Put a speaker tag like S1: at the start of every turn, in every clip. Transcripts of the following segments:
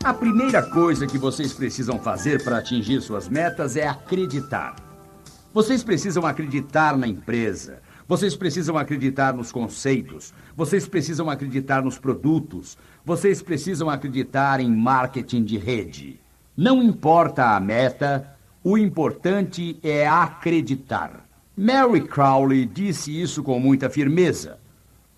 S1: A primeira coisa que vocês precisam fazer para atingir suas metas é acreditar. Vocês precisam acreditar na empresa. Vocês precisam acreditar nos conceitos. Vocês precisam acreditar nos produtos. Vocês precisam acreditar em marketing de rede. Não importa a meta, o importante é acreditar. Mary Crowley disse isso com muita firmeza.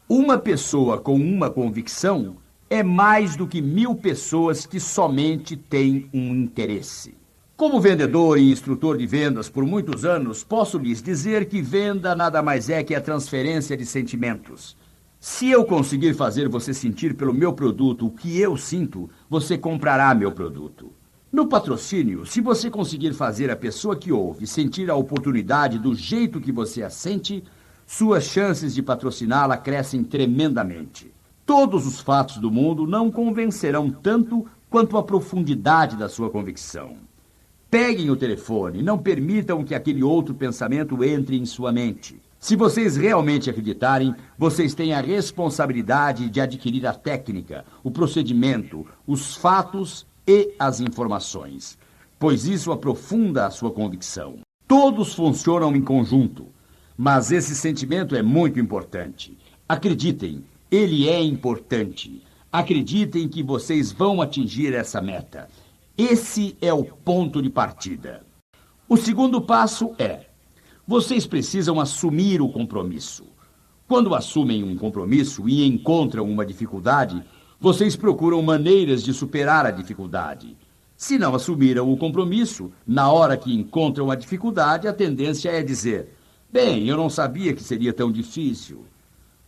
S1: Uma pessoa com uma convicção é mais do que 1000 pessoas que somente têm um interesse. Como vendedor e instrutor de vendas por muitos anos, posso lhes dizer que venda nada mais é que a transferência de sentimentos. Se eu conseguir fazer você sentir pelo meu produto o que eu sinto, você comprará meu produto. No patrocínio, se você conseguir fazer a pessoa que ouve sentir a oportunidade do jeito que você a sente, suas chances de patrociná-la crescem tremendamente. Todos os fatos do mundo não convencerão tanto quanto a profundidade da sua convicção. Peguem o telefone, não permitam que aquele outro pensamento entre em sua mente. Se vocês realmente acreditarem, vocês têm a responsabilidade de adquirir a técnica, o procedimento, os fatos e as informações, pois isso aprofunda a sua convicção. Todos funcionam em conjunto, mas esse sentimento é muito importante. Acreditem, ele é importante. Acreditem que vocês vão atingir essa meta. Esse é o ponto de partida. O segundo passo é: vocês precisam assumir o compromisso. Quando assumem um compromisso e encontram uma dificuldade, vocês procuram maneiras de superar a dificuldade. Se não assumiram o compromisso, na hora que encontram a dificuldade, a tendência é dizer: bem, eu não sabia que seria tão difícil.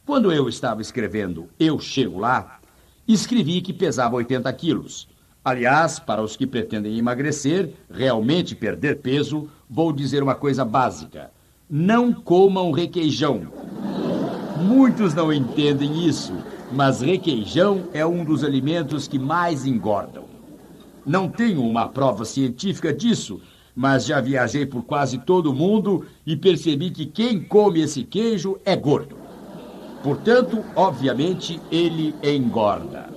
S1: Quando eu estava escrevendo Eu Chego Lá, escrevi que pesava 80 quilos. Aliás, para os que pretendem emagrecer, realmente perder peso, vou dizer uma coisa básica: não comam requeijão. Muitos não entendem isso, mas requeijão é um dos alimentos que mais engordam. Não tenho uma prova científica disso, mas já viajei por quase todo o mundo e percebi que quem come esse queijo é gordo. Portanto, obviamente, ele engorda.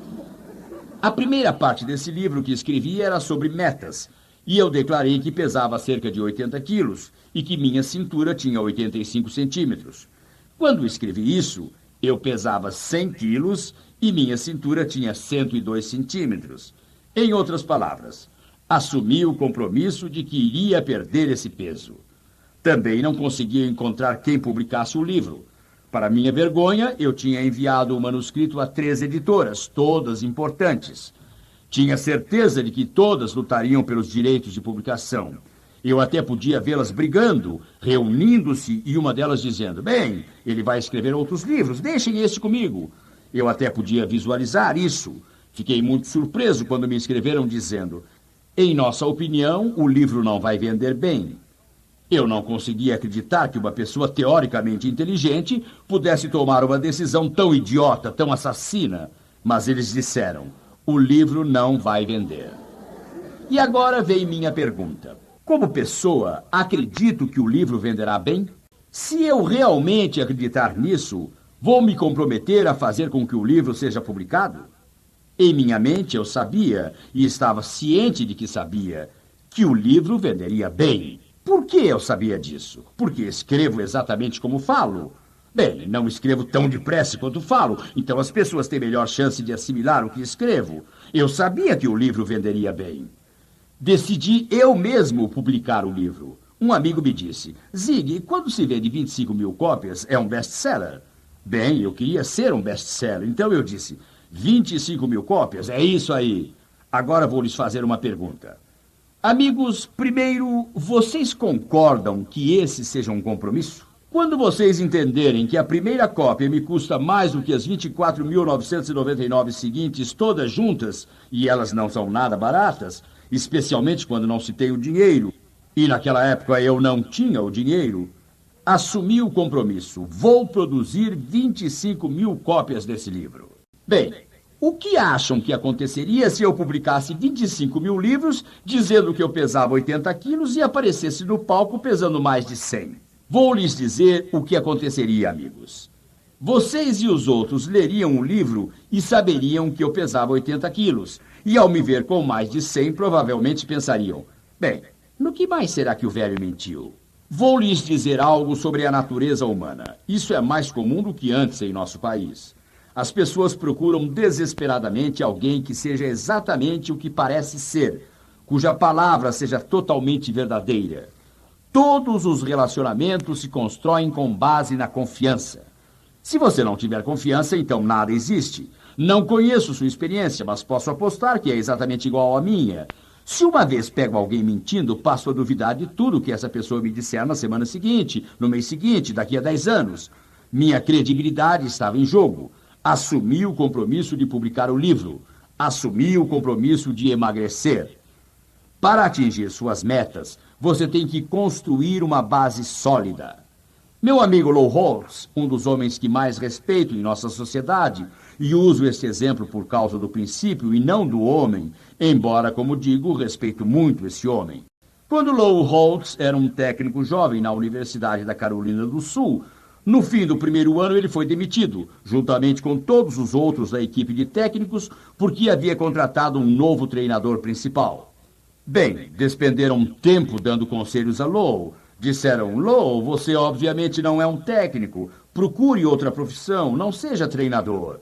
S1: A primeira parte desse livro que escrevi era sobre metas, e eu declarei que pesava cerca de 80 quilos e que minha cintura tinha 85 centímetros. Quando escrevi isso, eu pesava 100 quilos e minha cintura tinha 102 centímetros. Em outras palavras, assumi o compromisso de que iria perder esse peso. Também não conseguia encontrar quem publicasse o livro. Para minha vergonha, eu tinha enviado o manuscrito a 3 editoras, todas importantes. Tinha certeza de que todas lutariam pelos direitos de publicação. Eu até podia vê-las brigando, reunindo-se e uma delas dizendo: bem, ele vai escrever outros livros, deixem esse comigo. Eu até podia visualizar isso. Fiquei muito surpreso quando me escreveram dizendo: em nossa opinião, o livro não vai vender bem. Eu não conseguia acreditar que uma pessoa teoricamente inteligente pudesse tomar uma decisão tão idiota, tão assassina. Mas eles disseram: o livro não vai vender. E agora vem minha pergunta. Como pessoa, acredito que o livro venderá bem? Se eu realmente acreditar nisso, vou me comprometer a fazer com que o livro seja publicado? Em minha mente eu sabia, e estava ciente de que sabia, que o livro venderia bem. Por que eu sabia disso? Porque escrevo exatamente como falo. Bem, não escrevo tão depressa quanto falo, então as pessoas têm melhor chance de assimilar o que escrevo. Eu sabia que o livro venderia bem. Decidi eu mesmo publicar o livro. Um amigo me disse: Zig, quando se vende 25 mil cópias, é um best-seller. Bem, eu queria ser um best-seller, então eu disse: 25 mil cópias, é isso aí. Agora vou lhes fazer uma pergunta. Amigos, primeiro, vocês concordam que esse seja um compromisso? Quando vocês entenderem que a primeira cópia me custa mais do que as 24.999 seguintes todas juntas, e elas não são nada baratas, especialmente quando não se tem o dinheiro, e naquela época eu não tinha o dinheiro, assumi o compromisso. Vou produzir 25 mil cópias desse livro. Bem, o que acham que aconteceria se eu publicasse 25 mil livros dizendo que eu pesava 80 quilos e aparecesse no palco pesando mais de 100? Vou lhes dizer o que aconteceria, amigos. Vocês e os outros leriam o livro e saberiam que eu pesava 80 quilos. E ao me ver com mais de 100, provavelmente pensariam: bem, no que mais será que o velho mentiu? Vou lhes dizer algo sobre a natureza humana. Isso é mais comum do que antes em nosso país. As pessoas procuram desesperadamente alguém que seja exatamente o que parece ser, cuja palavra seja totalmente verdadeira. Todos os relacionamentos se constroem com base na confiança. Se você não tiver confiança, então nada existe. Não conheço sua experiência, mas posso apostar que é exatamente igual à minha. Se uma vez pego alguém mentindo, passo a duvidar de tudo que essa pessoa me disser na semana seguinte, no mês seguinte, daqui a 10 anos. Minha credibilidade estava em jogo. Assumi o compromisso de publicar o livro. Assumi o compromisso de emagrecer. Para atingir suas metas, você tem que construir uma base sólida. Meu amigo Lou Holtz, um dos homens que mais respeito em nossa sociedade, e uso este exemplo por causa do princípio e não do homem, embora, como digo, respeito muito esse homem. Quando Lou Holtz era um técnico jovem na Universidade da Carolina do Sul, no fim do primeiro ano ele foi demitido, juntamente com todos os outros da equipe de técnicos, porque havia contratado um novo treinador principal. Bem, despenderam tempo dando conselhos a Lou. Disseram: Lou, você obviamente não é um técnico. Procure outra profissão, não seja treinador.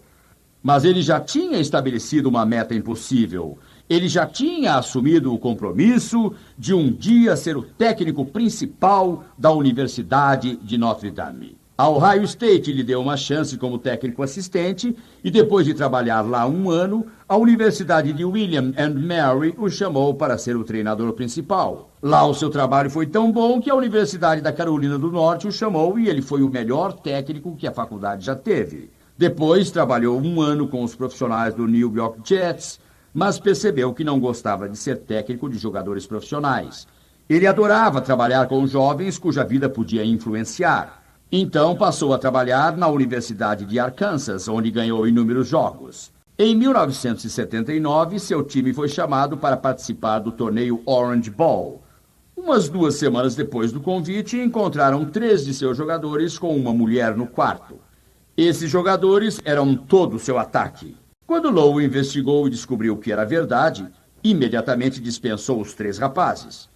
S1: Mas ele já tinha estabelecido uma meta impossível. Ele já tinha assumido o compromisso de um dia ser o técnico principal da Universidade de Notre Dame. A Ohio State lhe deu uma chance como técnico assistente e, depois de trabalhar lá um ano, a Universidade de William and Mary o chamou para ser o treinador principal. Lá o seu trabalho foi tão bom que a Universidade da Carolina do Norte o chamou e ele foi o melhor técnico que a faculdade já teve. Depois trabalhou um ano com os profissionais do New York Jets, mas percebeu que não gostava de ser técnico de jogadores profissionais. Ele adorava trabalhar com jovens cuja vida podia influenciar. Então passou a trabalhar na Universidade de Arkansas, onde ganhou inúmeros jogos. Em 1979, seu time foi chamado para participar do torneio Orange Bowl. Umas 2 semanas depois do convite, encontraram 3 de seus jogadores com uma mulher no quarto. Esses jogadores eram todo o seu ataque. Quando Lou investigou e descobriu que era verdade, imediatamente dispensou os 3 rapazes.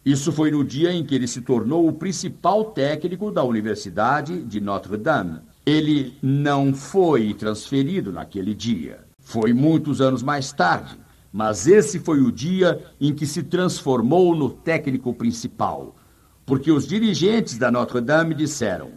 S1: Isso foi no dia em que ele se tornou o principal técnico da Universidade de Notre Dame. Ele não foi transferido naquele dia. Foi muitos anos mais tarde, mas esse foi o dia em que se transformou no técnico principal. Porque os dirigentes da Notre Dame disseram: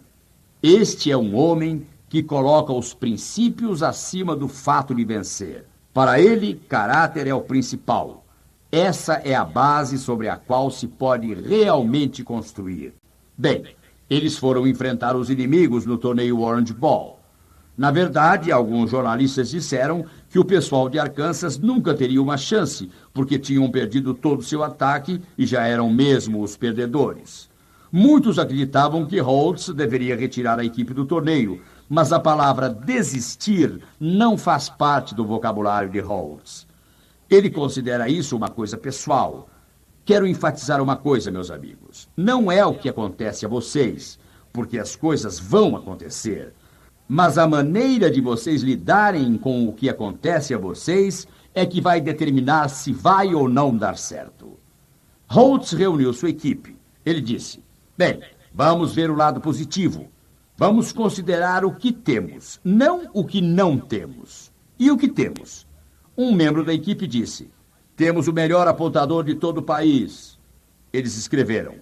S1: este é um homem que coloca os princípios acima do fato de vencer. Para ele, caráter é o principal. Essa é a base sobre a qual se pode realmente construir. Bem, eles foram enfrentar os inimigos no torneio Orange Bowl. Na verdade, alguns jornalistas disseram que o pessoal de Arkansas nunca teria uma chance, porque tinham perdido todo o seu ataque e já eram mesmo os perdedores. Muitos acreditavam que Holtz deveria retirar a equipe do torneio, mas a palavra desistir não faz parte do vocabulário de Holtz. Ele considera isso uma coisa pessoal. Quero enfatizar uma coisa, meus amigos. Não é o que acontece a vocês, porque as coisas vão acontecer. Mas a maneira de vocês lidarem com o que acontece a vocês é que vai determinar se vai ou não dar certo. Holtz reuniu sua equipe. Ele disse: bem, vamos ver o lado positivo. Vamos considerar o que temos, não o que não temos. E o que temos? Um membro da equipe disse: temos o melhor apontador de todo o país. Eles escreveram: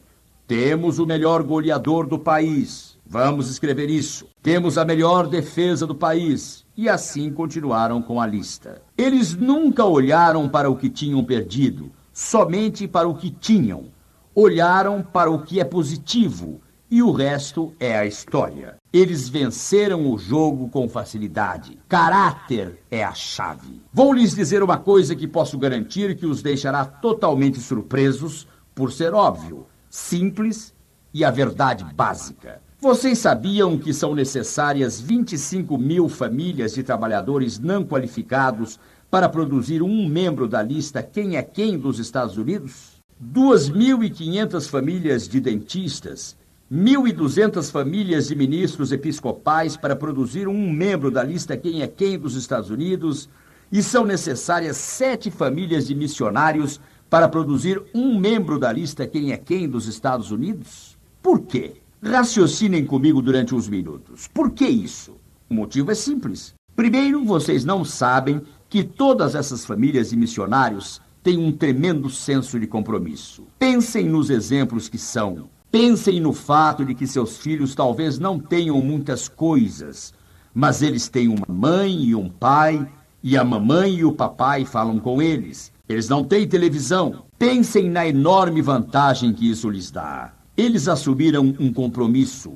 S1: temos o melhor goleador do país. Vamos escrever isso. Temos a melhor defesa do país. E assim continuaram com a lista. Eles nunca olharam para o que tinham perdido, somente para o que tinham. Olharam para o que é positivo. E o resto é a história. Eles venceram o jogo com facilidade. Caráter é a chave. Vou lhes dizer uma coisa que posso garantir que os deixará totalmente surpresos, por ser óbvio, simples e a verdade básica. Vocês sabiam que são necessárias 25 mil famílias de trabalhadores não qualificados para produzir um membro da lista Quem é Quem dos Estados Unidos? 2.500 famílias de dentistas 1.200 famílias de ministros episcopais para produzir um membro da lista Quem é Quem dos Estados Unidos, e são necessárias 7 famílias de missionários para produzir um membro da lista Quem é Quem dos Estados Unidos? Por quê? Raciocinem comigo durante uns minutos. Por que isso? O motivo é simples. Primeiro, vocês não sabem que todas essas famílias de missionários têm um tremendo senso de compromisso. Pensem nos exemplos que são. Pensem no fato de que seus filhos talvez não tenham muitas coisas, mas eles têm uma mãe e um pai, e a mamãe e o papai falam com eles. Eles não têm televisão. Pensem na enorme vantagem que isso lhes dá. Eles assumiram um compromisso.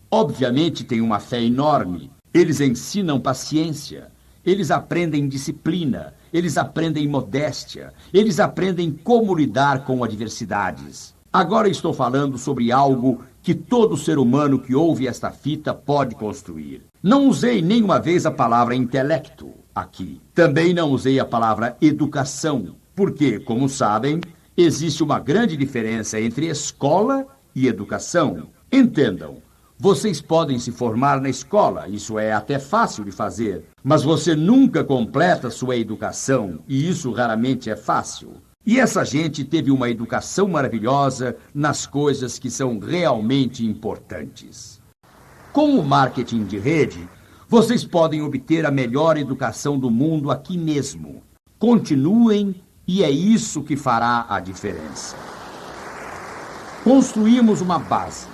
S1: Obviamente têm uma fé enorme. Eles ensinam paciência. Eles aprendem disciplina. Eles aprendem modéstia. Eles aprendem como lidar com adversidades. Agora estou falando sobre algo que todo ser humano que ouve esta fita pode construir. Não usei nenhuma vez a palavra intelecto aqui. Também não usei a palavra educação, porque, como sabem, existe uma grande diferença entre escola e educação. Entendam, vocês podem se formar na escola, isso é até fácil de fazer, mas você nunca completa sua educação, e isso raramente é fácil. E essa gente teve uma educação maravilhosa nas coisas que são realmente importantes. Com o marketing de rede, vocês podem obter a melhor educação do mundo aqui mesmo. Continuem, e é isso que fará a diferença. Construímos uma base,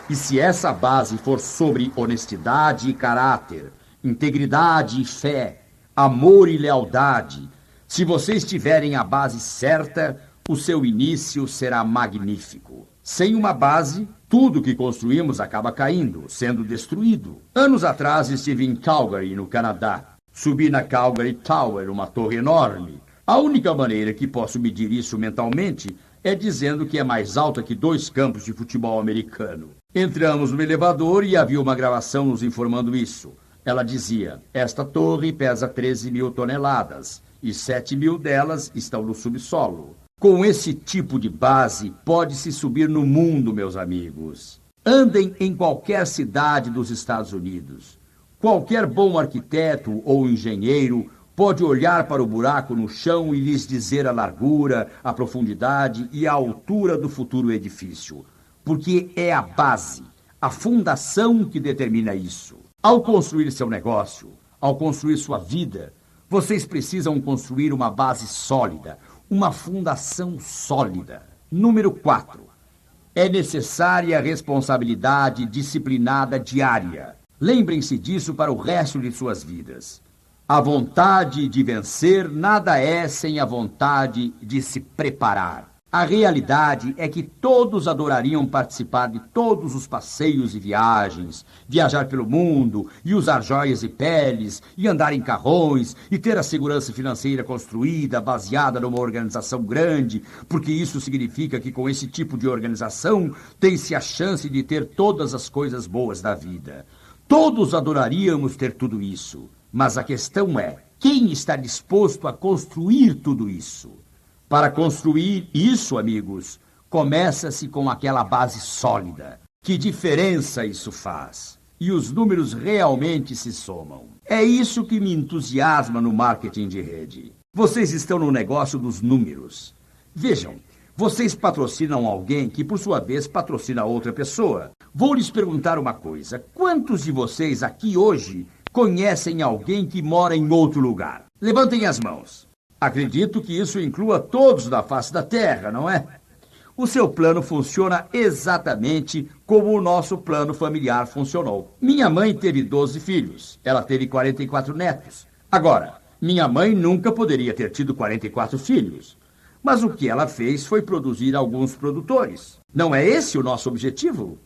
S1: e se essa base for sobre honestidade e caráter, integridade e fé, amor e lealdade, se vocês tiverem a base certa, o seu início será magnífico. Sem uma base, tudo que construímos acaba caindo, sendo destruído. Anos atrás estive em Calgary, no Canadá. Subi na Calgary Tower, uma torre enorme. A única maneira que posso medir isso mentalmente é dizendo que é mais alta que 2 campos de futebol americano. Entramos no elevador e havia uma gravação nos informando isso. Ela dizia: esta torre pesa 13.000 toneladas e 7.000 delas estão no subsolo. Com esse tipo de base, pode-se subir no mundo, meus amigos. Andem em qualquer cidade dos Estados Unidos. Qualquer bom arquiteto ou engenheiro pode olhar para o buraco no chão e lhes dizer a largura, a profundidade e a altura do futuro edifício. Porque é a base, a fundação que determina isso. Ao construir seu negócio, ao construir sua vida, vocês precisam construir uma base sólida, uma fundação sólida. Número 4. É necessária a responsabilidade disciplinada diária. Lembrem-se disso para o resto de suas vidas. A vontade de vencer nada é sem a vontade de se preparar. A realidade é que todos adorariam participar de todos os passeios e viagens, viajar pelo mundo e usar joias e peles, e andar em carrões, e ter a segurança financeira construída, baseada numa organização grande, porque isso significa que com esse tipo de organização tem-se a chance de ter todas as coisas boas da vida. Todos adoraríamos ter tudo isso, mas a questão é, quem está disposto a construir tudo isso? Para construir isso, amigos, começa-se com aquela base sólida. Que diferença isso faz? E os números realmente se somam. É isso que me entusiasma no marketing de rede. Vocês estão no negócio dos números. Vejam, vocês patrocinam alguém que, por sua vez, patrocina outra pessoa. Vou lhes perguntar uma coisa. Quantos de vocês aqui hoje conhecem alguém que mora em outro lugar? Levantem as mãos. Acredito que isso inclua todos da face da Terra, não é? O seu plano funciona exatamente como o nosso plano familiar funcionou. Minha mãe teve 12 filhos. Ela teve 44 netos. Agora, minha mãe nunca poderia ter tido 44 filhos. Mas o que ela fez foi produzir alguns produtores. Não é esse o nosso objetivo?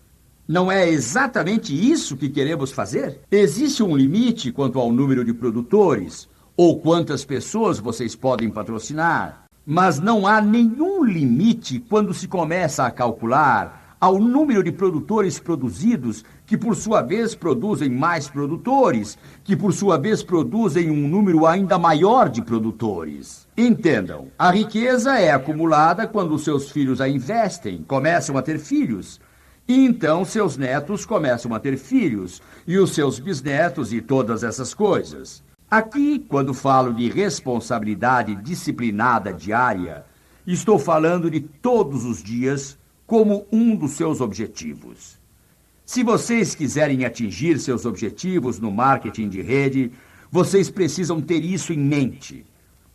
S1: Não é exatamente isso que queremos fazer? Existe um limite quanto ao número de produtores ou quantas pessoas vocês podem patrocinar, mas não há nenhum limite quando se começa a calcular ao número de produtores produzidos, que por sua vez produzem mais produtores, que por sua vez produzem um número ainda maior de produtores. Entendam, a riqueza é acumulada quando seus filhos a investem, começam a ter filhos. E então seus netos começam a ter filhos, e os seus bisnetos e todas essas coisas. Aqui, quando falo de responsabilidade disciplinada diária, estou falando de todos os dias como um dos seus objetivos. Se vocês quiserem atingir seus objetivos no marketing de rede, vocês precisam ter isso em mente.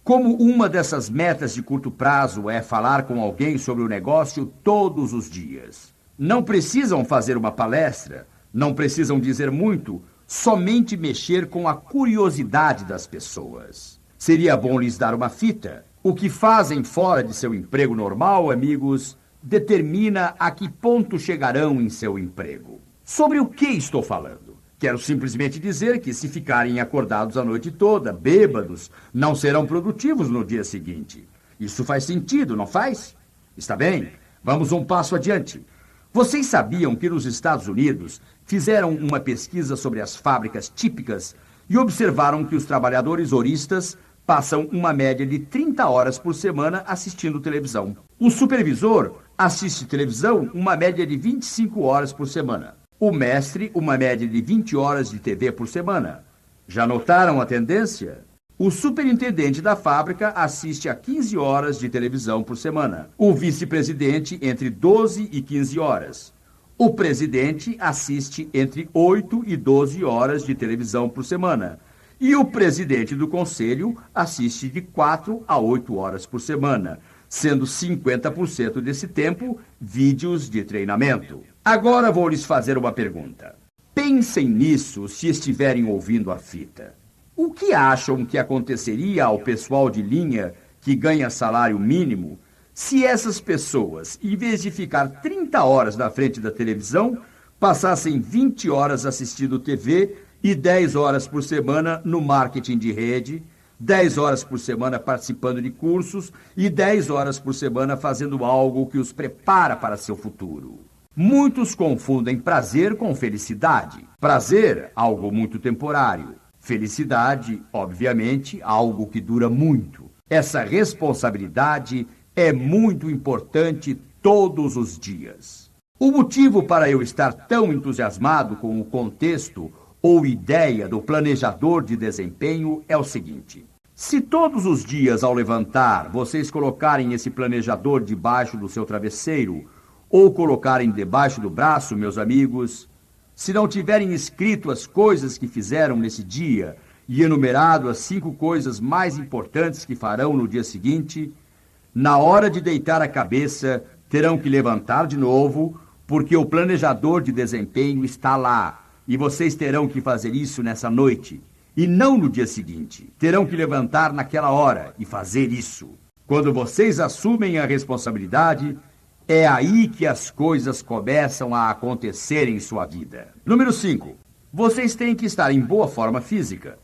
S1: Como uma dessas metas de curto prazo é falar com alguém sobre o negócio todos os dias. Não precisam fazer uma palestra, não precisam dizer muito, somente mexer com a curiosidade das pessoas. Seria bom lhes dar uma fita. O que fazem fora de seu emprego normal, amigos, determina a que ponto chegarão em seu emprego. Sobre o que estou falando? Quero simplesmente dizer que se ficarem acordados a noite toda, bêbados, não serão produtivos no dia seguinte. Isso faz sentido, não faz? Está bem, vamos um passo adiante. Vocês sabiam que nos Estados Unidos fizeram uma pesquisa sobre as fábricas típicas e observaram que os trabalhadores horistas passam uma média de 30 horas por semana assistindo televisão. O supervisor assiste televisão uma média de 25 horas por semana. O mestre, uma média de 20 horas de TV por semana. Já notaram a tendência? O superintendente da fábrica assiste a 15 horas de televisão por semana. O vice-presidente, entre 12 e 15 horas. O presidente assiste entre 8 e 12 horas de televisão por semana. E o presidente do conselho assiste de 4 a 8 horas por semana, sendo 50% desse tempo vídeos de treinamento. Agora vou lhes fazer uma pergunta. Pensem nisso se estiverem ouvindo a fita. O que acham que aconteceria ao pessoal de linha que ganha salário mínimo se essas pessoas, em vez de ficar 30 horas na frente da televisão, passassem 20 horas assistindo TV e 10 horas por semana no marketing de rede, 10 horas por semana participando de cursos e 10 horas por semana fazendo algo que os prepara para seu futuro? Muitos confundem prazer com felicidade. Prazer, algo muito temporário. Felicidade, obviamente, algo que dura muito. Essa responsabilidade é muito importante todos os dias. O motivo para eu estar tão entusiasmado com o contexto ou ideia do planejador de desempenho é o seguinte. Se todos os dias ao levantar vocês colocarem esse planejador debaixo do seu travesseiro ou colocarem debaixo do braço, meus amigos, se não tiverem escrito as coisas que fizeram nesse dia e enumerado as 5 coisas mais importantes que farão no dia seguinte, na hora de deitar a cabeça, terão que levantar de novo, porque o planejador de desempenho está lá, e vocês terão que fazer isso nessa noite, e não no dia seguinte. Terão que levantar naquela hora e fazer isso. Quando vocês assumem a responsabilidade, é aí que as coisas começam a acontecer em sua vida. Número 5. Vocês têm que estar em boa forma física.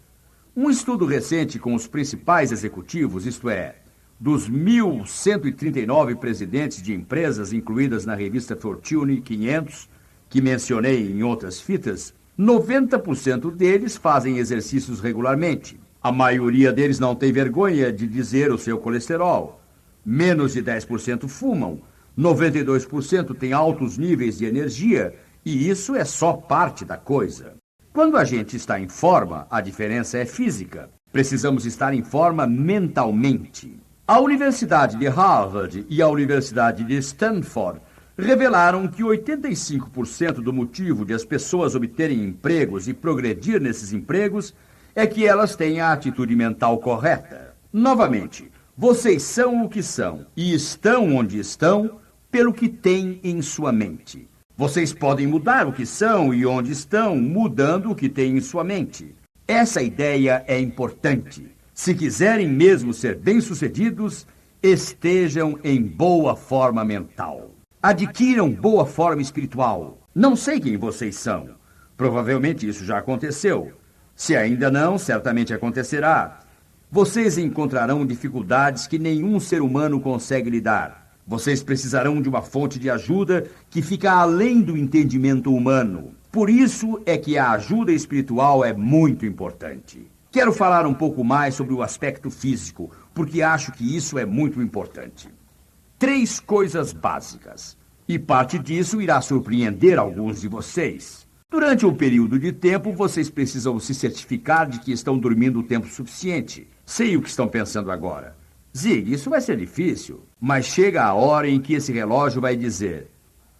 S1: Um estudo recente com os principais executivos, isto é, dos 1.139 presidentes de empresas incluídas na revista Fortune 500, que mencionei em outras fitas, 90% deles fazem exercícios regularmente. A maioria deles não tem vergonha de dizer o seu colesterol. Menos de 10% fumam. 92% têm altos níveis de energia, e isso é só parte da coisa. Quando a gente está em forma, a diferença é física. Precisamos estar em forma mentalmente. A Universidade de Harvard e a Universidade de Stanford revelaram que 85% do motivo de as pessoas obterem empregos e progredir nesses empregos é que elas têm a atitude mental correta. Novamente, vocês são o que são e estão onde estão pelo que têm em sua mente. Vocês podem mudar o que são e onde estão, mudando o que têm em sua mente. Essa ideia é importante. Se quiserem mesmo ser bem-sucedidos, estejam em boa forma mental. Adquiram boa forma espiritual. Não sei quem vocês são. Provavelmente isso já aconteceu. Se ainda não, certamente acontecerá. Vocês encontrarão dificuldades que nenhum ser humano consegue lidar. Vocês precisarão de uma fonte de ajuda que fica além do entendimento humano. Por isso é que a ajuda espiritual é muito importante. Quero falar um pouco mais sobre o aspecto físico, porque acho que isso é muito importante. 3 coisas básicas. E parte disso irá surpreender alguns de vocês. Durante um período de tempo, vocês precisam se certificar de que estão dormindo o tempo suficiente. Sei o que estão pensando agora. Zig, isso vai ser difícil. Mas chega a hora em que esse relógio vai dizer: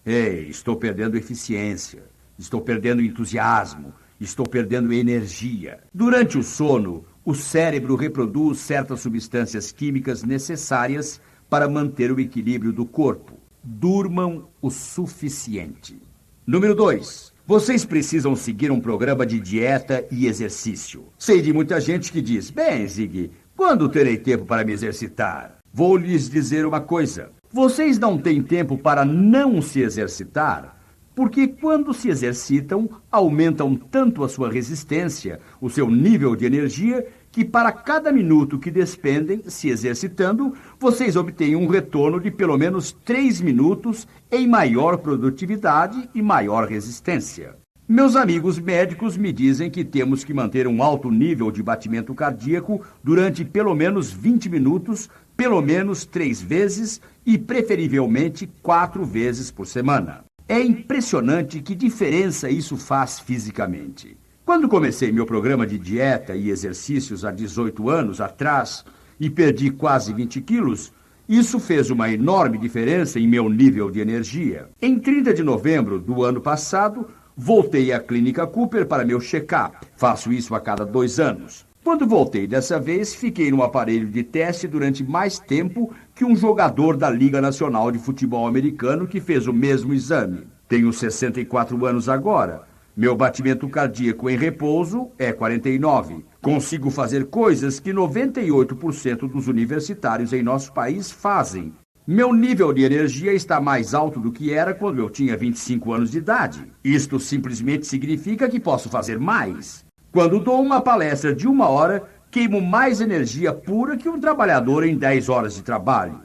S1: ei, estou perdendo eficiência, estou perdendo entusiasmo, estou perdendo energia. Durante o sono, o cérebro reproduz certas substâncias químicas necessárias para manter o equilíbrio do corpo. Durmam o suficiente. Número 2. Vocês precisam seguir um programa de dieta e exercício. Sei de muita gente que diz: bem, Zig, quando terei tempo para me exercitar? Vou lhes dizer uma coisa. Vocês não têm tempo para não se exercitar, porque quando se exercitam, aumentam tanto a sua resistência, o seu nível de energia, que para cada minuto que despendem se exercitando, vocês obtêm um retorno de pelo menos 3 minutos em maior produtividade e maior resistência. Meus amigos médicos me dizem que temos que manter um alto nível de batimento cardíaco durante pelo menos 20 minutos, pelo menos 3 vezes e preferivelmente 4 vezes por semana. É impressionante que diferença isso faz fisicamente. Quando comecei meu programa de dieta e exercícios há 18 anos atrás e perdi quase 20 quilos, isso fez uma enorme diferença em meu nível de energia. Em 30 de novembro do ano passado, voltei à Clínica Cooper para meu check-up. Faço isso a cada 2 anos. Quando voltei dessa vez, fiquei no aparelho de teste durante mais tempo que um jogador da Liga Nacional de Futebol Americano que fez o mesmo exame. Tenho 64 anos agora. Meu batimento cardíaco em repouso é 49. Consigo fazer coisas que 98% dos universitários em nosso país fazem. Meu nível de energia está mais alto do que era quando eu tinha 25 anos de idade. Isto simplesmente significa que posso fazer mais. Quando dou uma palestra de 1 hora, queimo mais energia pura que um trabalhador em 10 horas de trabalho.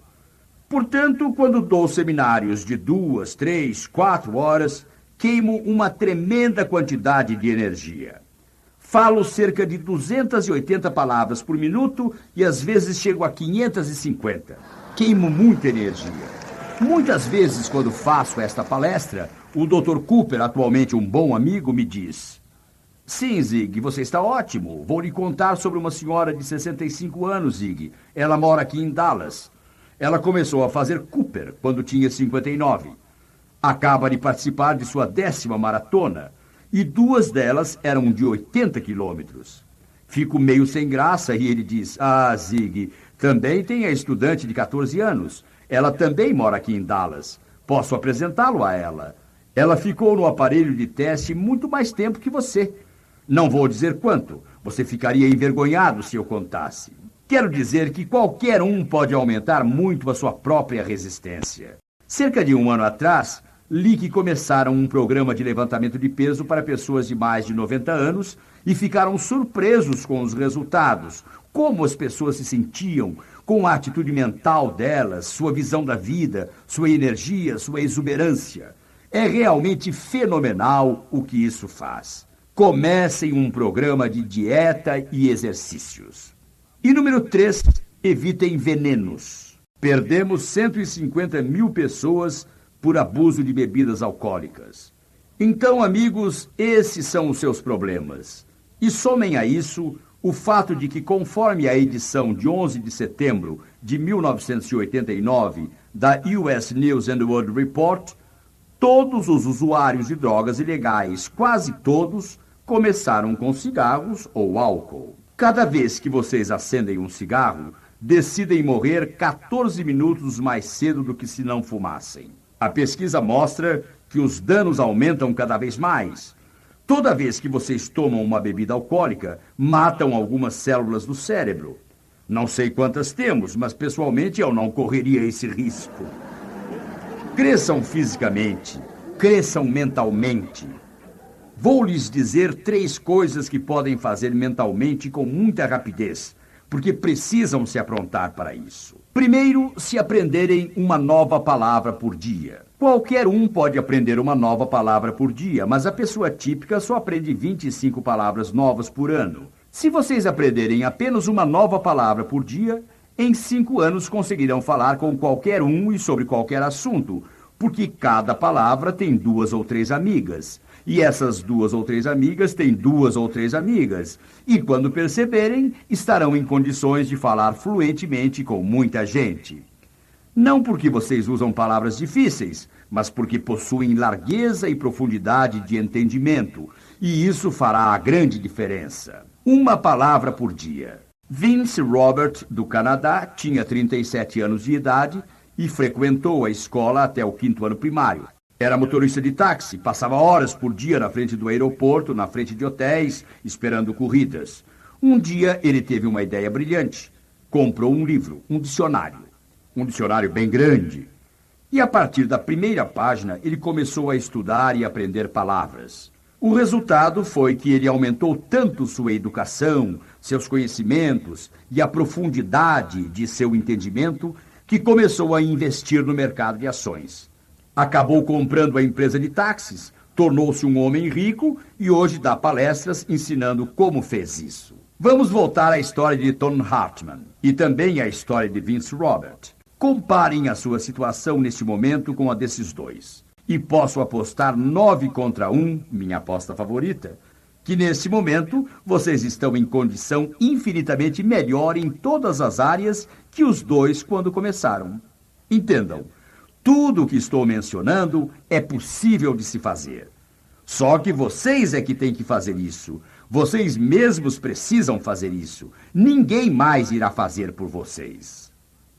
S1: Portanto, quando dou seminários de 2, 3, 4 horas, queimo uma tremenda quantidade de energia. Falo cerca de 280 palavras por minuto e às vezes chego a 550. Queimo muita energia. Muitas vezes, quando faço esta palestra, o Dr. Cooper, atualmente um bom amigo, me diz: sim, Zig, você está ótimo. Vou lhe contar sobre uma senhora de 65 anos, Zig. Ela mora aqui em Dallas. Ela começou a fazer Cooper quando tinha 59. Acaba de participar de sua 10ª maratona e 2 delas eram de 80 quilômetros. Fico meio sem graça e ele diz: ah, Zig, também tem a estudante de 14 anos. Ela também mora aqui em Dallas. Posso apresentá-lo a ela. Ela ficou no aparelho de teste muito mais tempo que você. Não vou dizer quanto. Você ficaria envergonhado se eu contasse. Quero dizer que qualquer um pode aumentar muito a sua própria resistência. Cerca de 1 ano atrás, li que começaram um programa de levantamento de peso para pessoas de mais de 90 anos e ficaram surpresos com os resultados, como as pessoas se sentiam, com a atitude mental delas, sua visão da vida, sua energia, sua exuberância. É realmente fenomenal o que isso faz. Comecem um programa de dieta e exercícios. E número 3, evitem venenos. Perdemos 150 mil pessoas por abuso de bebidas alcoólicas. Então, amigos, esses são os seus problemas. E somem a isso o fato de que, conforme a edição de 11 de setembro de 1989 da US News and World Report, todos os usuários de drogas ilegais, quase todos, começaram com cigarros ou álcool. Cada vez que vocês acendem um cigarro, decidem morrer 14 minutos mais cedo do que se não fumassem. A pesquisa mostra que os danos aumentam cada vez mais. Toda vez que vocês tomam uma bebida alcoólica, matam algumas células do cérebro. Não sei quantas temos, mas pessoalmente eu não correria esse risco. Cresçam fisicamente, cresçam mentalmente. Vou lhes dizer 3 coisas que podem fazer mentalmente com muita rapidez, porque precisam se aprontar para isso. Primeiro, se aprenderem uma nova palavra por dia. Qualquer um pode aprender uma nova palavra por dia, mas a pessoa típica só aprende 25 palavras novas por ano. Se vocês aprenderem apenas uma nova palavra por dia, em 5 anos conseguirão falar com qualquer um e sobre qualquer assunto, porque cada palavra tem 2 ou 3 amigas. E essas 2 ou 3 amigas têm 2 ou 3 amigas. E quando perceberem, estarão em condições de falar fluentemente com muita gente. Não porque vocês usam palavras difíceis, mas porque possuem largueza e profundidade de entendimento. E isso fará a grande diferença. Uma palavra por dia. Vince Robert, do Canadá, tinha 37 anos de idade e frequentou a escola até o 5º ano primário. Era motorista de táxi, passava horas por dia na frente do aeroporto, na frente de hotéis, esperando corridas. Um dia ele teve uma ideia brilhante. Comprou um livro, um dicionário bem grande. E a partir da primeira página, ele começou a estudar e aprender palavras. O resultado foi que ele aumentou tanto sua educação, seus conhecimentos e a profundidade de seu entendimento que começou a investir no mercado de ações. Acabou comprando a empresa de táxis, tornou-se um homem rico e hoje dá palestras ensinando como fez isso. Vamos voltar à história de Thom Hartmann e também à história de Vince Robert. Comparem a sua situação neste momento com a desses dois. E posso apostar 9-1, minha aposta favorita, que nesse momento vocês estão em condição infinitamente melhor em todas as áreas que os dois quando começaram. Entendam, tudo o que estou mencionando é possível de se fazer. Só que vocês é que têm que fazer isso. Vocês mesmos precisam fazer isso. Ninguém mais irá fazer por vocês.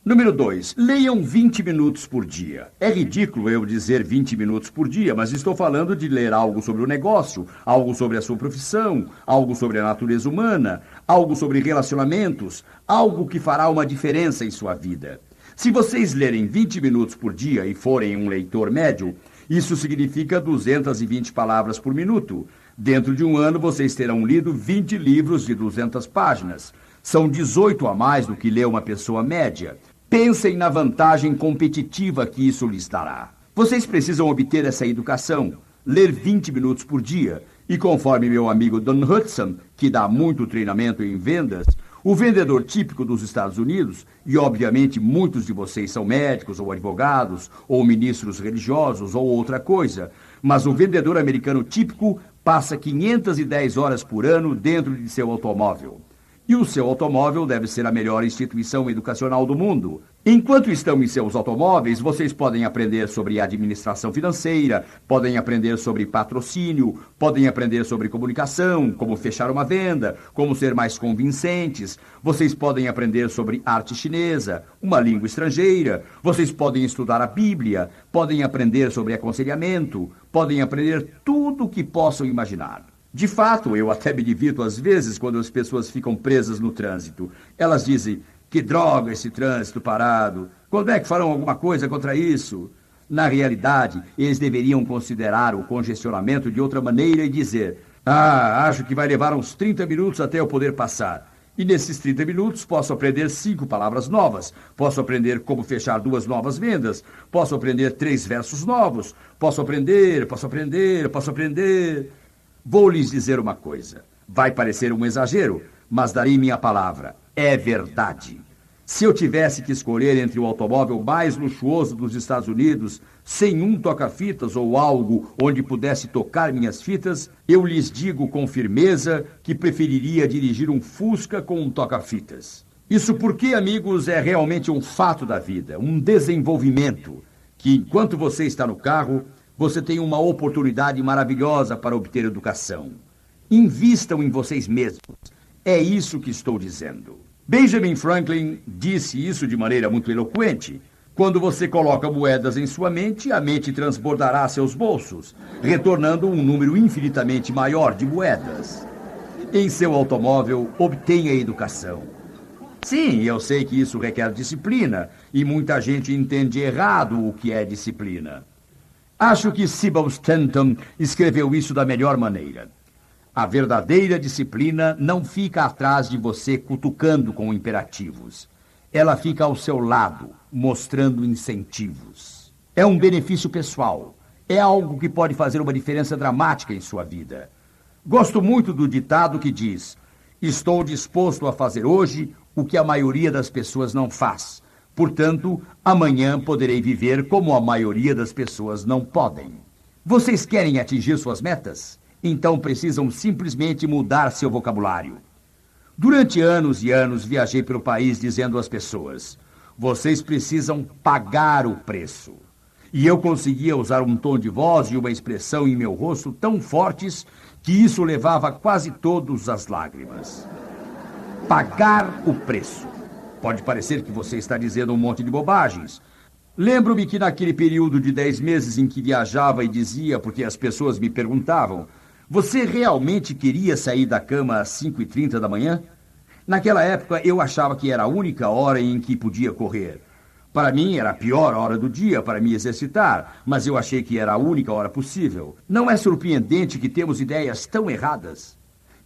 S1: Número 2. Leiam 20 minutos por dia. É ridículo eu dizer 20 minutos por dia, mas estou falando de ler algo sobre o negócio, algo sobre a sua profissão, algo sobre a natureza humana, algo sobre relacionamentos, algo que fará uma diferença em sua vida. Se vocês lerem 20 minutos por dia e forem um leitor médio, isso significa 220 palavras por minuto. Dentro de um ano, vocês terão lido 20 livros de 200 páginas. São 18 a mais do que lê uma pessoa média. Pensem na vantagem competitiva que isso lhes dará. Vocês precisam obter essa educação, ler 20 minutos por dia. E conforme meu amigo Don Hudson, que dá muito treinamento em vendas, o vendedor típico dos Estados Unidos, e obviamente muitos de vocês são médicos ou advogados, ou ministros religiosos, ou outra coisa, mas o vendedor americano típico passa 510 horas por ano dentro de seu automóvel. E o seu automóvel deve ser a melhor instituição educacional do mundo. Enquanto estão em seus automóveis, vocês podem aprender sobre administração financeira, podem aprender sobre patrocínio, podem aprender sobre comunicação, como fechar uma venda, como ser mais convincentes. Vocês podem aprender sobre arte chinesa, uma língua estrangeira. Vocês podem estudar a Bíblia, podem aprender sobre aconselhamento, podem aprender tudo o que possam imaginar. De fato, eu até me divirto às vezes quando as pessoas ficam presas no trânsito. Elas dizem, que droga esse trânsito parado, quando é que farão alguma coisa contra isso? Na realidade, eles deveriam considerar o congestionamento de outra maneira e dizer, acho que vai levar uns 30 minutos até eu poder passar. E nesses 30 minutos posso aprender 5 palavras novas, posso aprender como fechar 2 novas vendas, posso aprender 3 versos novos, posso aprender. Vou lhes dizer uma coisa. Vai parecer um exagero, mas darei minha palavra. É verdade. Se eu tivesse que escolher entre o automóvel mais luxuoso dos Estados Unidos, sem um toca-fitas ou algo onde pudesse tocar minhas fitas, eu lhes digo com firmeza que preferiria dirigir um Fusca com um toca-fitas. Isso porque, amigos, é realmente um fato da vida, um desenvolvimento, que enquanto você está no carro, você tem uma oportunidade maravilhosa para obter educação. Invistam em vocês mesmos. É isso que estou dizendo. Benjamin Franklin disse isso de maneira muito eloquente. Quando você coloca moedas em sua mente, a mente transbordará seus bolsos, retornando um número infinitamente maior de moedas. Em seu automóvel, obtenha educação. Sim, eu sei que isso requer disciplina, e muita gente entende errado o que é disciplina. Acho que Sybil Stanton escreveu isso da melhor maneira. A verdadeira disciplina não fica atrás de você cutucando com imperativos. Ela fica ao seu lado, mostrando incentivos. É um benefício pessoal. É algo que pode fazer uma diferença dramática em sua vida. Gosto muito do ditado que diz: estou disposto a fazer hoje o que a maioria das pessoas não faz. Portanto, amanhã poderei viver como a maioria das pessoas não podem. Vocês querem atingir suas metas? Então precisam simplesmente mudar seu vocabulário. Durante anos e anos viajei pelo país dizendo às pessoas: vocês precisam pagar o preço. E eu conseguia usar um tom de voz e uma expressão em meu rosto tão fortes que isso levava quase todos às lágrimas. Pagar o preço. Pode parecer que você está dizendo um monte de bobagens. Lembro-me que naquele período de 10 meses em que viajava e dizia, porque as pessoas me perguntavam: você realmente queria sair da cama às 5h30 da manhã? Naquela época, eu achava que era a única hora em que podia correr. Para mim, era a pior hora do dia para me exercitar, mas eu achei que era a única hora possível. Não é surpreendente que temos ideias tão erradas?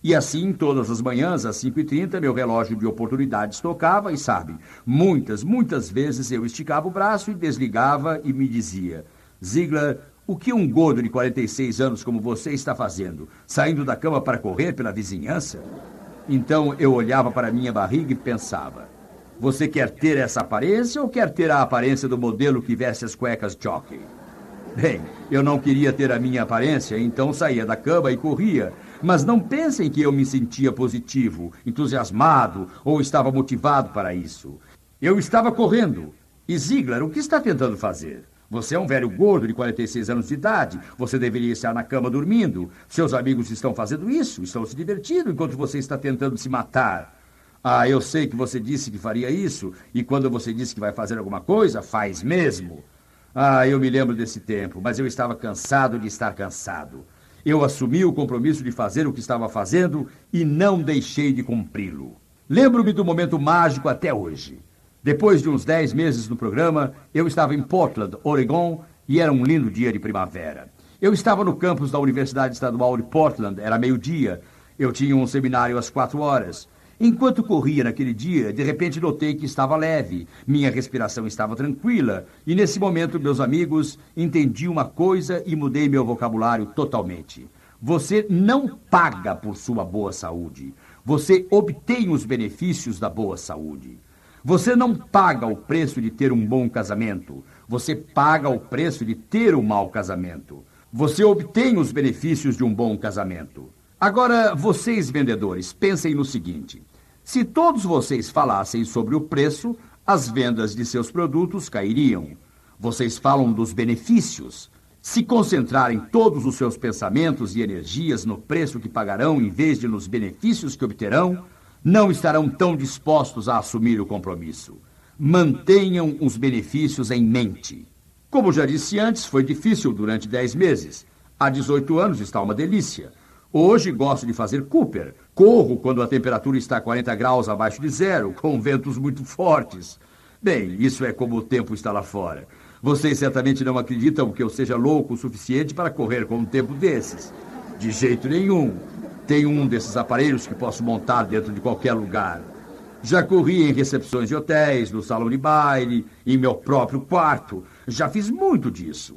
S1: E assim, todas as manhãs, às 5h30, meu relógio de oportunidades tocava e, sabe, muitas vezes eu esticava o braço e desligava e me dizia: Ziegler, o que um gordo de 46 anos como você está fazendo? Saindo da cama para correr pela vizinhança? Então eu olhava para minha barriga e pensava: você quer ter essa aparência ou quer ter a aparência do modelo que veste as cuecas jockey? Bem, eu não queria ter a minha aparência, então saía da cama e corria. Mas não pensem que eu me sentia positivo, entusiasmado ou estava motivado para isso. Eu estava correndo. E Ziegler, o que está tentando fazer? Você é um velho gordo de 46 anos de idade. Você deveria estar na cama dormindo. Seus amigos estão fazendo isso, estão se divertindo enquanto você está tentando se matar. Ah, eu sei que você disse que faria isso, e quando você disse que vai fazer alguma coisa, faz mesmo. Ah, eu me lembro desse tempo, mas eu estava cansado de estar cansado. Eu assumi o compromisso de fazer o que estava fazendo e não deixei de cumpri-lo. Lembro-me do momento mágico até hoje. Depois de uns 10 meses no programa, eu estava em Portland, Oregon, e era um lindo dia de primavera. Eu estava no campus da Universidade Estadual de Portland, era meio-dia. Eu tinha um seminário às 4h. Enquanto corria naquele dia, de repente notei que estava leve, minha respiração estava tranquila, e nesse momento, meus amigos, entendi uma coisa e mudei meu vocabulário totalmente. Você não paga por sua boa saúde, você obtém os benefícios da boa saúde. Você não paga o preço de ter um bom casamento, você paga o preço de ter um mau casamento. Você obtém os benefícios de um bom casamento. Agora, vocês vendedores, pensem no seguinte: se todos vocês falassem sobre o preço, as vendas de seus produtos cairiam. Vocês falam dos benefícios. Se concentrarem todos os seus pensamentos e energias no preço que pagarão em vez de nos benefícios que obterão, não estarão tão dispostos a assumir o compromisso. Mantenham os benefícios em mente. Como já disse antes, foi difícil durante 10 meses. Há 18 anos está uma delícia. Hoje gosto de fazer Cooper. Corro quando a temperatura está 40 graus abaixo de zero, com ventos muito fortes. Bem, isso é como o tempo está lá fora. Vocês certamente não acreditam que eu seja louco o suficiente para correr com um tempo desses. De jeito nenhum. Tenho um desses aparelhos que posso montar dentro de qualquer lugar. Já corri em recepções de hotéis, no salão de baile, em meu próprio quarto. Já fiz muito disso.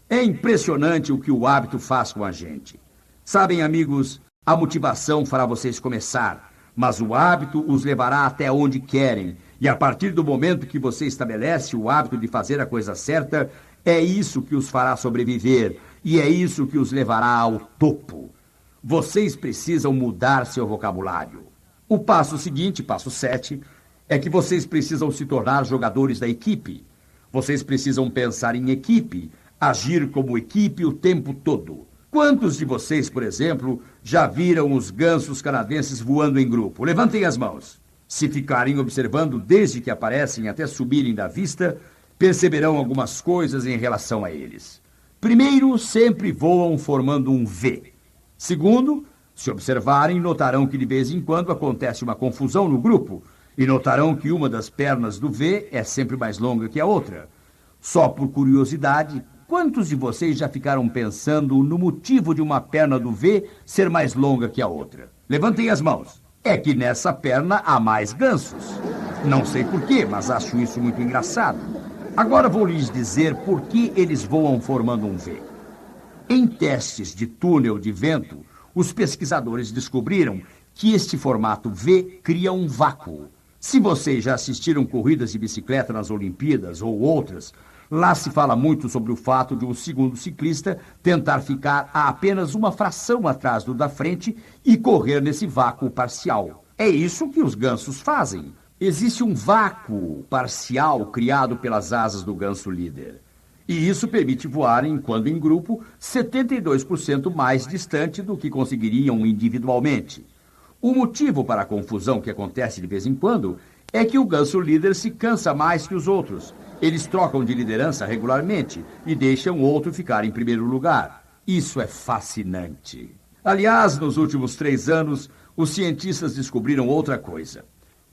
S1: É impressionante o que o hábito faz com a gente. Sabem, amigos, a motivação fará vocês começar, mas o hábito os levará até onde querem. E a partir do momento que você estabelece o hábito de fazer a coisa certa, é isso que os fará sobreviver e é isso que os levará ao topo. Vocês precisam mudar seu vocabulário. O passo seguinte, passo 7, é que vocês precisam se tornar jogadores da equipe. Vocês precisam pensar em equipe, agir como equipe o tempo todo. Quantos de vocês, por exemplo, já viram os gansos canadenses voando em grupo? Levantem as mãos. Se ficarem observando desde que aparecem até subirem da vista, perceberão algumas coisas em relação a eles. Primeiro, sempre voam formando um V. Segundo, se observarem, notarão que de vez em quando acontece uma confusão no grupo e notarão que uma das pernas do V é sempre mais longa que a outra. Só por curiosidade, quantos de vocês já ficaram pensando no motivo de uma perna do V ser mais longa que a outra? Levantem as mãos. É que nessa perna há mais gansos. Não sei porquê, mas acho isso muito engraçado. Agora vou lhes dizer por que eles voam formando um V. Em testes de túnel de vento, os pesquisadores descobriram que este formato V cria um vácuo. Se vocês já assistiram corridas de bicicleta nas Olimpíadas ou outras, lá se fala muito sobre o fato de um segundo ciclista tentar ficar a apenas uma fração atrás do da frente e correr nesse vácuo parcial. É isso que os gansos fazem. Existe um vácuo parcial criado pelas asas do ganso líder. E isso permite voarem, quando em grupo, 72% mais distante do que conseguiriam individualmente. O motivo para a confusão que acontece de vez em quando é que o ganso líder se cansa mais que os outros. Eles trocam de liderança regularmente e deixam o outro ficar em primeiro lugar. Isso é fascinante. Aliás, nos últimos 3 anos, os cientistas descobriram outra coisa.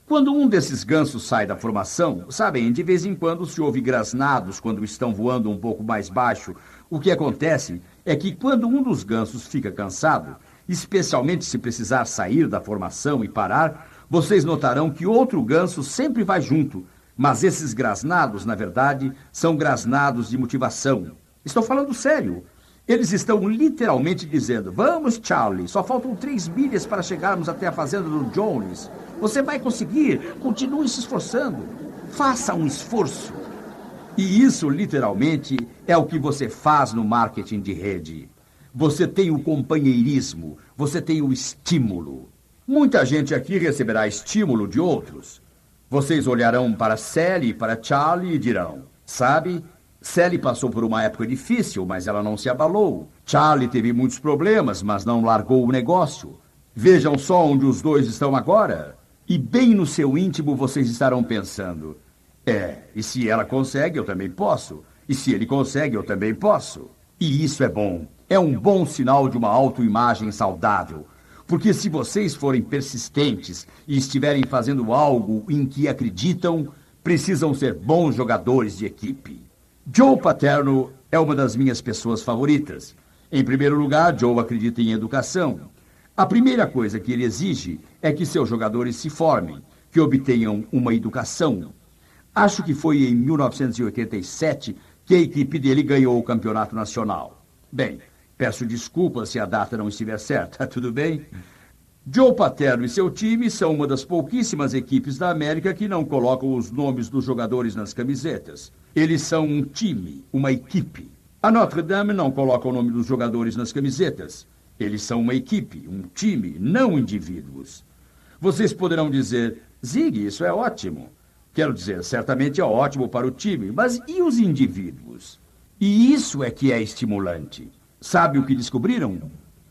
S1: Quando um desses gansos sai da formação, sabem, de vez em quando se ouve grasnados quando estão voando um pouco mais baixo. O que acontece é que quando um dos gansos fica cansado, especialmente se precisar sair da formação e parar, vocês notarão que outro ganso sempre vai junto. Mas esses grasnados, na verdade, são grasnados de motivação. Estou falando sério. Eles estão literalmente dizendo: vamos, Charlie, só faltam 3 milhas para chegarmos até a fazenda do Jones. Você vai conseguir. Continue se esforçando. Faça um esforço. E isso, literalmente, é o que você faz no marketing de rede. Você tem o companheirismo, você tem o estímulo. Muita gente aqui receberá estímulo de outros. Vocês olharão para Sally e para Charlie e dirão: sabe, Sally passou por uma época difícil, mas ela não se abalou. Charlie teve muitos problemas, mas não largou o negócio. Vejam só onde os dois estão agora. E bem no seu íntimo vocês estarão pensando: e se ela consegue, eu também posso. E se ele consegue, eu também posso. E isso é bom. É um bom sinal de uma autoimagem saudável. Porque se vocês forem persistentes e estiverem fazendo algo em que acreditam, precisam ser bons jogadores de equipe. Joe Paterno é uma das minhas pessoas favoritas. Em primeiro lugar, Joe acredita em educação. A primeira coisa que ele exige é que seus jogadores se formem, que obtenham uma educação. Acho que foi em 1987 que a equipe dele ganhou o campeonato nacional. Bem, peço desculpas se a data não estiver certa, tudo bem? Joe Paterno e seu time são uma das pouquíssimas equipes da América que não colocam os nomes dos jogadores nas camisetas. Eles são um time, uma equipe. A Notre Dame não coloca o nome dos jogadores nas camisetas. Eles são uma equipe, um time, não indivíduos. Vocês poderão dizer: Zig, isso é ótimo. Quero dizer, certamente é ótimo para o time, mas e os indivíduos? E isso é que é estimulante. Sabe o que descobriram?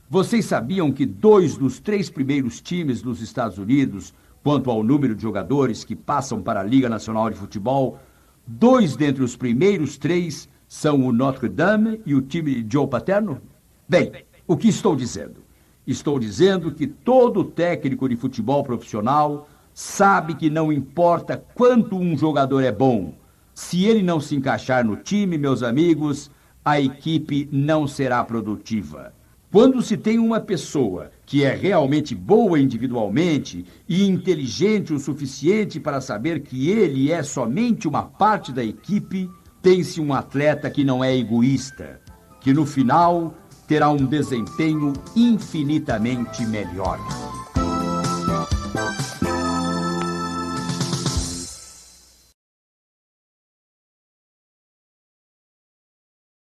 S1: Vocês sabiam que 2 dos 3 primeiros times dos Estados Unidos, quanto ao número de jogadores que passam para a Liga Nacional de Futebol, 2 dentre os primeiros 3 são o Notre Dame e o time de Joe Paterno? Bem, o que estou dizendo? Estou dizendo que todo técnico de futebol profissional sabe que não importa quanto um jogador é bom. Se ele não se encaixar no time, meus amigos, a equipe não será produtiva. Quando se tem uma pessoa que é realmente boa individualmente e inteligente o suficiente para saber que ele é somente uma parte da equipe, tem-se um atleta que não é egoísta, que no final terá um desempenho infinitamente melhor.